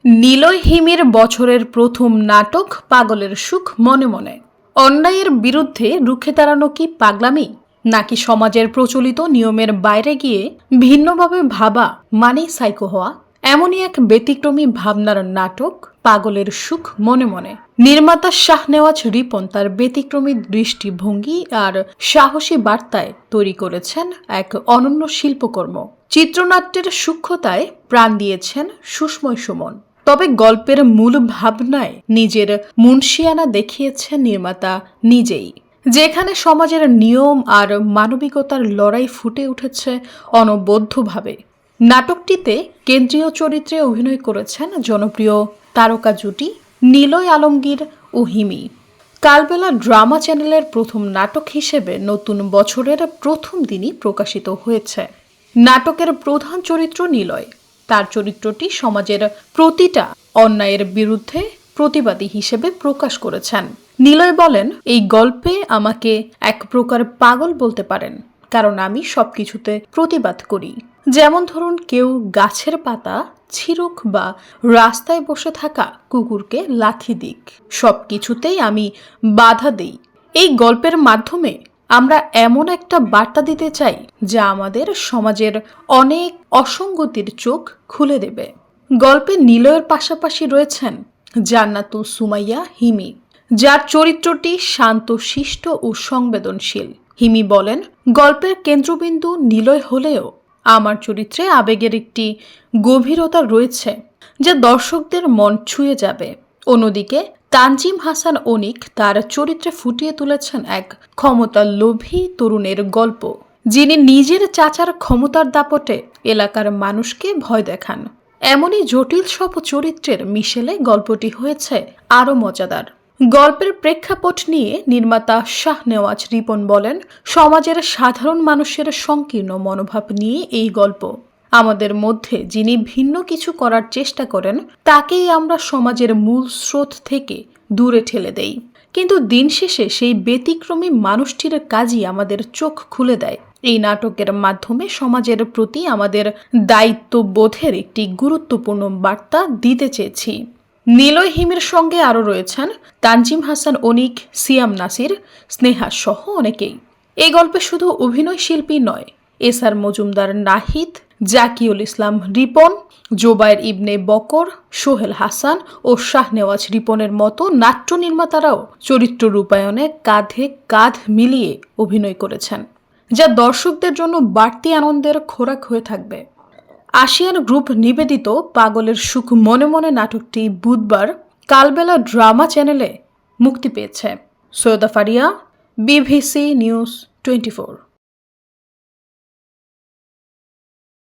নিলয় হিমির বছরের প্রথম নাটক পাগলের সুখ মনে মনে। অন্যায়ের বিরুদ্ধে রুখে দাঁড়ানো কি পাগলামি, নাকি সমাজের প্রচলিত নিয়মের বাইরে গিয়ে ভিন্নভাবে ভাবা মানেই সাইকো হওয়া? এমনই এক ব্যতিক্রমী ভাবনার নাটক পাগলের সুখ মনে মনে। নির্মাতা শাহনেওয়াজ রিপন তার ব্যতিক্রমী দৃষ্টিভঙ্গি আর সাহসী বার্তায় তৈরি করেছেন এক অনন্য শিল্পকর্ম। চিত্রনাট্যের সূক্ষ্মতায় প্রাণ দিয়েছেন সুস্ময় সুমন। তবে গল্পের মূল ভাবনায় নিজের মুনশিয়ানা দেখিয়েছেন নির্মাতা নিজেই, যেখানে সমাজের নিয়ম আর মানবিকতার লড়াই ফুটে উঠেছে অনবদ্যভাবে। নাটকটিতে কেন্দ্রীয় চরিত্রে অভিনয় করেছেন জনপ্রিয় তারকা জুটি নিলয় আলমগীর ও হিমি। কালবেলা ড্রামা চ্যানেলের প্রথম নাটক হিসেবে নতুন বছরের প্রথম দিনই প্রকাশিত হয়েছে। নাটকের প্রধান চরিত্র নিলয়। তার চরিত্রটি সমাজের প্রতিটা অন্যায়ের বিরুদ্ধে প্রতিবাদী হিসেবে প্রকাশ করেছেন। নিলয় বলেন, এই গল্পে আমাকে এক প্রকার পাগল বলতে পারেন, কারণ আমি সবকিছুতে প্রতিবাদ করি। যেমন ধরুন, কেউ গাছের পাতা ছিঁড়ুক বা রাস্তায় বসে থাকা কুকুরকে লাথি দিক, সবকিছুতেই আমি বাধা দেই। এই গল্পের মাধ্যমে আমরা এমন একটা বার্তা দিতে চাই যা আমাদের সমাজের অনেক অসঙ্গতির চোখ খুলে দেবে। গল্পে নিলয়ের পাশাপাশি রয়েছেন জান্নাতুল সুমাইয়া হিমি, যার চরিত্রটি শান্ত শিষ্ট ও সংবেদনশীল। হিমি বলেন, গল্পের কেন্দ্রবিন্দু নিলয় হলেও আমার চরিত্রে আবেগের একটি গভীরতা রয়েছে যা দর্শকদের মন ছুঁয়ে যাবে। অন্যদিকে তানজিম হাসান অনিক তার চরিত্রে ফুটিয়ে তুলেছেন এক ক্ষমতার লোভী তরুণের গল্প, যিনি নিজের চাচার ক্ষমতার দাপটে এলাকার মানুষকে ভয় দেখান। এমনই জটিল সব চরিত্রের মিশেলে গল্পটি হয়েছে আরও মজাদার। গল্পের প্রেক্ষাপট নিয়ে নির্মাতা শাহনেওয়াজ রিপন বলেন, সমাজের সাধারণ মানুষের সংকীর্ণ মনোভাব নিয়ে এই গল্প। আমাদের মধ্যে যিনি ভিন্ন কিছু করার চেষ্টা করেন, তাকেই আমরা সমাজের মূল স্রোত থেকে দূরে ঠেলে দেই। কিন্তু দিন শেষে সেই ব্যতিক্রমী মানুষটির কাজই আমাদের চোখ খুলে দেয়। এই নাটকের মাধ্যমে সমাজের প্রতি আমাদের দায়িত্ববোধের একটি গুরুত্বপূর্ণ বার্তা দিতে চেয়েছি। নিলয় হিমির সঙ্গে আরও রয়েছেন তানজিম হাসান অনিক, সিয়াম নাসির, স্নেহা সহ অনেকেই। এই গল্পে শুধু অভিনয় শিল্পী নয়, এসআর মজুমদার নাহিদ, জাকিউল ইসলাম রিপন, জোবায়ের ইবনে বকর, সোহেল হাসান ও শাহনেওয়াজ রিপনের মতো নাট্য নির্মাতারাও চরিত্র রূপায়ণে কাঁধে কাঁধ মিলিয়ে অভিনয় করেছেন, যা দর্শকদের জন্য বাড়তি আনন্দের খোরাক হয়ে থাকবে। আশিয়ান গ্রুপ নিবেদিত পাগলের সুখ মনে মনে নাটকটি বুধবার কালবেলা ড্রামা চ্যানেলে মুক্তি পেয়েছে। Syeda Faria, BBC news 24।